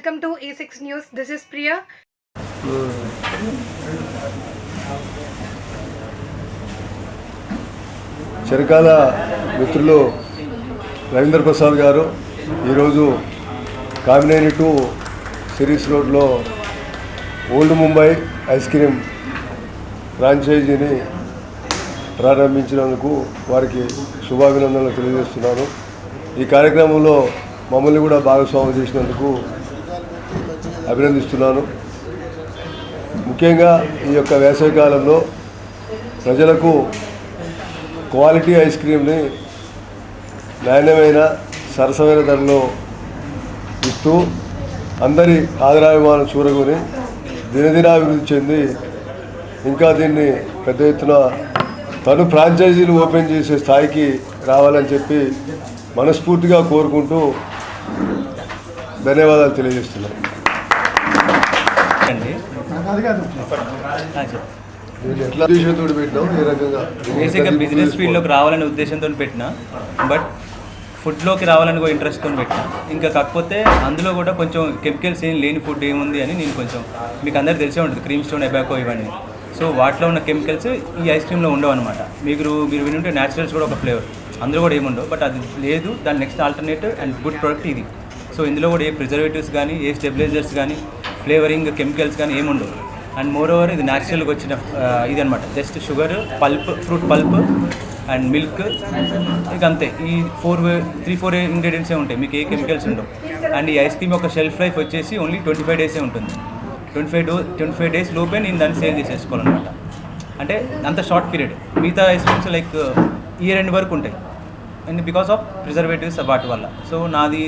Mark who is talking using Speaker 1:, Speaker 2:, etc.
Speaker 1: Welcome to A6 News. This is Priya.
Speaker 2: చిరకాల మిత్రులు రవీంద్ర ప్రసాద్ గారు ఈరోజు కామినేని టు సిరీస్ రోడ్లో ఓల్డ్ ముంబై ఐస్ క్రీమ్ ఫ్రాంచైజీని ప్రారంభించినందుకు వారికి శుభాభినందనలు తెలియజేస్తున్నాను. ఈ కార్యక్రమంలో మమ్మల్ని కూడా భాగస్వామ్యం చేసినందుకు అభినందిస్తున్నాను. ముఖ్యంగా ఈ యొక్క వేసవికాలంలో ప్రజలకు క్వాలిటీ ఐస్ క్రీమ్ని నాణ్యమైన సరసమైన ధరలో ఇస్తూ అందరి ఆదరాభిమానం చూరగొని దినదినాభివృద్ధి చెంది ఇంకా దీన్ని పెద్ద ఎత్తున తను ఫ్రాంచైజీలు ఓపెన్ చేసే స్థాయికి రావాలని చెప్పి మనస్ఫూర్తిగా కోరుకుంటూ ధన్యవాదాలు తెలియజేస్తున్నాను. ఎట్లా ఉద్దేశంతో పెట్టినాం, ఏ రకంగా
Speaker 3: బేసిక్గా బిజినెస్ ఫీల్డ్లోకి రావాలనే ఉద్దేశంతో పెట్టినా, బట్ ఫుడ్లోకి రావాలని కూడా ఇంట్రెస్ట్తో పెట్టినా. ఇంకా కాకపోతే అందులో కూడా కొంచెం కెమికల్స్ ఏం లేని ఫుడ్ ఏముంది అని నేను కొంచెం మీకు అందరికీ తెలిసే ఉంటుంది, క్రీమ్ స్టోన్, ఎబాకో ఇవన్నీ. సో వాటిలో ఉన్న కెమికల్స్ ఈ ఐస్ క్రీమ్లో ఉండవు అనమాట. మీరు వినుంటే న్యాచురల్స్ కూడా ఒక ఫ్లేవర్, అందులో కూడా ఏముండవు. బట్ అది లేదు, దాని next alternative and good product ఇది. సో ఇందులో కూడా ఏ ప్రిజర్వేటివ్స్ కానీ, ఏ స్టెబిలైజర్స్ కానీ, ఫ్లేవరింగ్ కెమికల్స్ కానీ ఏముండవు. అండ్ మోర్ ఓవర్ ఇది న్యాచురల్గా వచ్చిన ఇది అనమాట. Just sugar, pulp, fruit pulp and milk, ఇక అంతే. ఈ 3-4 ఇంగ్రీడియంట్సే ఉంటాయి, మీకు ఏ కెమికల్స్ ఉండవు. అండ్ ఈ ఐస్ క్రీమ్ యొక్క షెల్ఫ్ లైఫ్ వచ్చేసి ఓన్లీ 25 డేసే ఉంటుంది. 25 డేస్ లోపే నేను దాన్ని సేల్ చేసేసుకోవాలన్నమాట. అంటే అంత షార్ట్ పీరియడ్. మిగతా ice creams like year end వరకు ఉంటాయి, అండ్ బికాస్ ఆఫ్ ప్రిజర్వేటివ్స్ వాటి వల్ల. సో నాది